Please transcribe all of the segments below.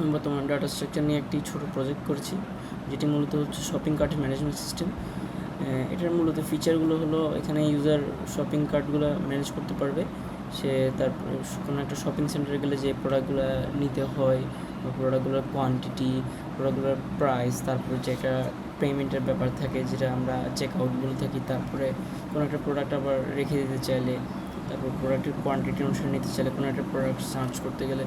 আমি বর্তমানে data structure নিয়ে একটি ছোটো প্রজেক্ট করেছি, যেটি মূলত হচ্ছে শপিং কার্টের ম্যানেজমেন্ট সিস্টেম। এটার মূলত ফিচারগুলো হলো এখানে ইউজার শপিং কার্টগুলো ম্যানেজ করতে পারবে। সে তার কোনো একটা শপিং সেন্টারে গেলে যে প্রোডাক্টগুলো নিতে হয় বা প্রোডাক্টগুলোর কোয়ান্টিটি, প্রোডাক্টগুলোর প্রাইস, তারপরে যে একটা পেমেন্টের ব্যাপার থাকে যেটা আমরা চেক আউট বলে থাকি, তারপরে কোনো একটা প্রোডাক্ট আবার রেখে দিতে চাইলে, তারপর প্রোডাক্টের কোয়ান্টিটি অনুসারে নিতে চাইলে, কোনো একটা প্রোডাক্ট সার্চ করতে গেলে,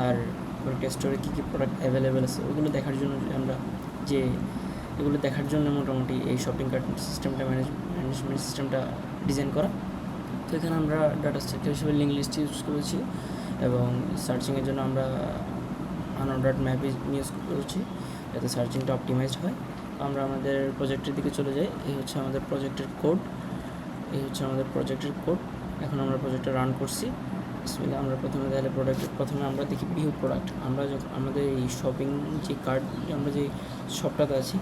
আর প্রোডাক্ট স্টোরে কী কী প্রোডাক্ট অ্যাভেলেবেল আছে ওগুলো দেখার জন্য আমরা যে এগুলো দেখার জন্য মোটামুটি এই শপিং কার্ট সিস্টেমটা ম্যানেজমেন্ট সিস্টেমটা ডিজাইন করা। তো এখানে আমরা ডাটা স্ট্রাকচার হিসেবে লিঙ্ক লিস্ট ইউজ করেছি এবং সার্চিংয়ের জন্য আমরা আনঅর্ডার্ড ম্যাপ ইউজ করেছি যাতে সার্চিংটা অপটিমাইজড হয়। আমরা আমাদের প্রজেক্টের দিকে চলে যাই। এই হচ্ছে আমাদের প্রজেক্টের কোড, এখন আমরা প্রজেক্টটা রান করছি। আমরা প্রথমে আমরা দেখি ভিউ প্রোডাক্ট। আমরা যখন আমাদের এই শপিং যে কার্ট, আমরা যে শপটাতে আছি,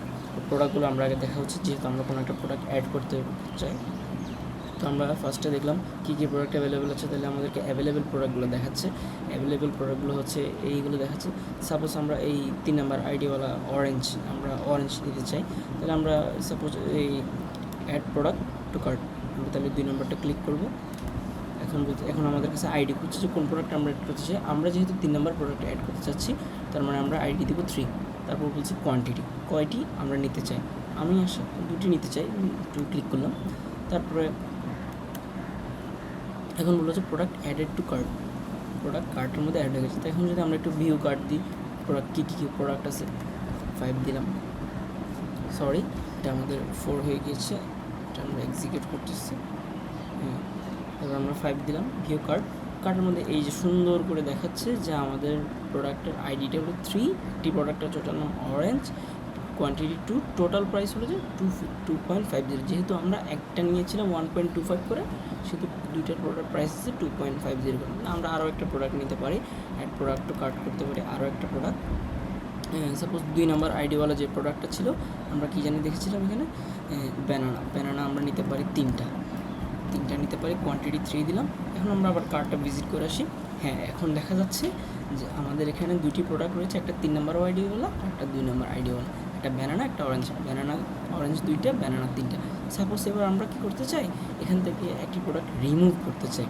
প্রোডাক্টগুলো আমরা আগে দেখা হচ্ছে, যেহেতু আমরা কোনো একটা প্রোডাক্ট অ্যাড করতে চাই। তো আমরা ফার্স্টে দেখলাম কী কী প্রোডাক্ট অ্যাভেলেবেল আছে, তাহলে আমাদেরকে অ্যাভেলেবেল প্রোডাক্টগুলো দেখাচ্ছে। অ্যাভেলেবেল প্রোডাক্টগুলো হচ্ছে এইগুলো দেখাচ্ছে। সাপোজ আমরা এই 3 নাম্বার আইডিওয়ালা আমরা অরেঞ্জ দিতে চাই, তাহলে আমরা সাপোজ এই অ্যাড প্রোডাক্ট টু কার্ট, আমরা তাহলে 2 নম্বরটা ক্লিক করব। এখন আমাদের কাছে আইডি খুঁজছে যে কোন প্রোডাক্ট আমরা অ্যাড করতে চাই। আমরা যেহেতু 3 নম্বর প্রোডাক্ট অ্যাড করতে চাচ্ছি, তার মানে আমরা আইডি দেবো 3। তারপর বলছি কোয়ান্টিটি, কয়টি আমরা নিতে চাই। আমি 2টি নিতে চাই, 2 ক্লিক করলাম। তারপরে এখন বললো যে product added to cart, product কার্টের মধ্যে অ্যাড হয়ে গেছে। তো এখন যদি আমরা একটু ভিউ কার্ট দিই, প্রোডাক্ট কী প্রোডাক্ট আছে, 5 দিলাম। সরি, এটা আমাদের 4 হয়ে গিয়েছে, এটা আমরা এক্সিকিউট করতেছি। এবার আমরা 5 দিলাম। ভিউ কার্টের মধ্যে এই যে সুন্দর করে দেখাচ্ছে যে আমাদের প্রোডাক্টের আইডিটা হলো 3, একটি প্রোডাক্টের টোটাল নাম অরেঞ্জ, কোয়ান্টিটি 2, টোটাল প্রাইস হলো যে 2.50। যেহেতু আমরা একটা নিয়েছিলাম 1.25 করে, সেহেতু দুইটার প্রোডাক্ট প্রাইস আছে 2.50 করে। আমরা আরও একটা প্রোডাক্ট নিতে পারি, অ্যাড প্রোডাক্ট টু কার্ট করতে পারি আরও একটা প্রোডাক্ট। সাপোজ 2 নাম্বার আইডিওয়ালা যে প্রোডাক্টটা ছিল, আমরা কী জানি দেখেছিলাম এখানে, ব্যানানা আমরা নিতে পারি 3টা নিতে পারি, কোয়ান্টিটি 3 দিলাম। এখন আমরা আবার কার্টটা ভিজিট করে আসি। এখন দেখা যাচ্ছে যে আমাদের এখানে 2টি প্রোডাক্ট রয়েছে, একটা 3 নাম্বার আইডিওয়ালা, একটা 2 নাম্বার আইডিওয়ালা, একটা ব্যানানা, একটা অরেঞ্জ। অরেঞ্জ 2টা, ব্যানানা 3টা। সাপোজ এবার আমরা কী করতে চাই, এখান থেকে একটি প্রোডাক্ট রিমুভ করতে চাই।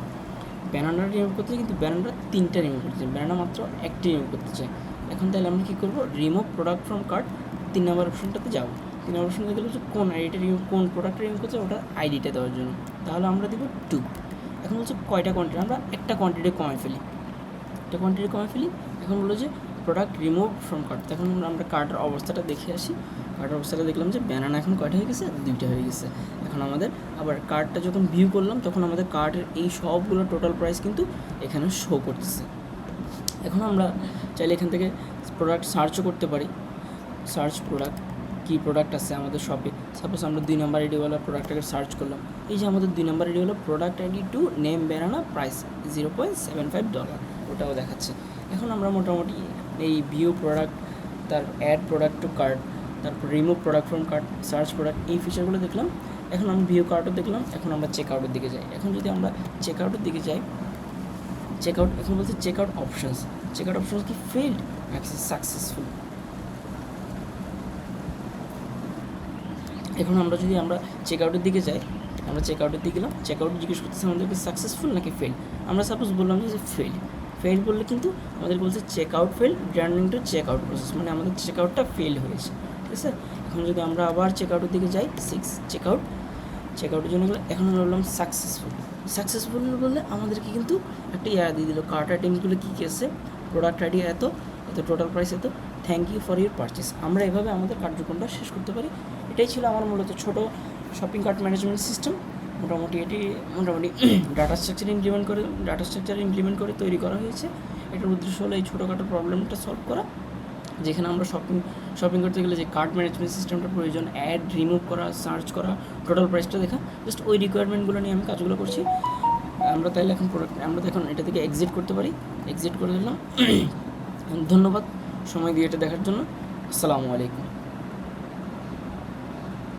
ব্যানানা রিমুভ করতে চাই, কিন্তু ব্যানানা 3টা রিমুভ করতে চাই, ব্যানানা মাত্র 1টি রিমুভ করতে চাই। এখন তাহলে আমরা কী করবো, remove product from cart 3 number অপশনটাতে যাবো। 3 নাম্বার অপশনটা গেলে হচ্ছে কোন আইডিটা কোন প্রোডাক্টটা রিমুভ করছে ওটা আইডিটা দেওয়ার জন্য, তাহলে আমরা দেবো 2। এখন বলছে কয়টা কোয়ান্টিটি, আমরা একটা কোয়ান্টিটি কমে ফেলি। এখন বললো যে প্রোডাক্ট রিমুভ ফ্রম কার্ট। এখন আমরা কার্টের অবস্থাটা দেখে আসি। কার্টের অবস্থাটা দেখলাম যে ব্যানানা এখন কয়টা হয়ে গেছে, 2টা হয়ে গেছে। এখন আমাদের আবার কার্টটা যখন ভিউ করলাম, তখন আমাদের কার্টের এই সবগুলো টোটাল প্রাইস কিন্তু এখানে শো করতেছে। এখন আমরা চাইলে এখান থেকে প্রোডাক্ট সার্চও করতে পারি। সার্চ প্রোডাক্ট, কী প্রোডাক্ট আছে আমাদের শপে। সাপোজ আমরা 2 নাম্বার আইডিওয়ালা প্রোডাক্টটাকে সার্চ করলাম। এই যে আমাদের 2 নাম্বার আইডিওয়ালা product ID 2, name banana, price $0.75, ওটাও দেখাচ্ছে। এখন আমরা মোটামুটি এই ভিউ প্রোডাক্ট, তার অ্যাড প্রোডাক্ট টু কার্ট, তারপর remove product from cart, search product, এই ফিচারগুলো দেখলাম। এখন আমরা ভিউ কার্টও দেখলাম। এখন আমরা চেক আউটের দিকে যাই। এখন যদি আমরা চেক আউটের দিকে যাই, এখন বলছে চেক আউট অপশানস কি ফেইল্ড নাকি সাকসেসফুল। এখন আমরা চেক আউটের দিকে যাই, আমরা চেক আউটের দিকে গেলাম। চেক আউট জিজ্ঞেস করতেছে আমাদেরকে সাকসেসফুল নাকি ফেল। আমরা সাপোজ বললাম যে ফেল বললে কিন্তু আমাদের বলছে check out fail, returning to check out process, মানে আমাদের চেক আউটটা ফেল হয়েছে। ঠিক আছে, এখন যদি আমরা আবার চেক আউটের দিকে যাই, 6 চেক আউটের জন্য গেলে, এখন আমরা বললাম সাকসেসফুল বললে আমাদেরকে কিন্তু একটা দিয়ে দিল, কার্ট আইটেমসগুলো কী কী আছে, প্রোডাক্ট আইডি এত, টোটাল প্রাইস এত, thank you for your purchase. আমরা এভাবে আমাদের কার্যক্রমটা শেষ করতে পারি। এটাই ছিল আমার মূলত ছোটো শপিং কার্ট ম্যানেজমেন্ট সিস্টেম। মোটামুটি ডাটা স্ট্রাকচার ইমপ্লিমেন্ট করে তৈরি করা হয়েছে। এটার উদ্দেশ্য হলো এই ছোটোখাটো প্রবলেমটা সলভ করা, যেখানে আমরা শপিং করতে গেলে যে কার্ট ম্যানেজমেন্ট সিস্টেমটা প্রয়োজন, অ্যাড রিমুভ করা, সার্চ করা, টোটাল প্রাইসটা দেখা, জাস্ট ওই রিকোয়ারমেন্টগুলো নিয়ে আমি কাজগুলো করছি। আমরা তাইলে আমরা এখন এটা থেকে এক্সিট করতে পারি। এক্সিট করে দিলাম। ধন্যবাদ সময় দিয়ে এটা দেখার জন্য। আসসালামু আলাইকুম।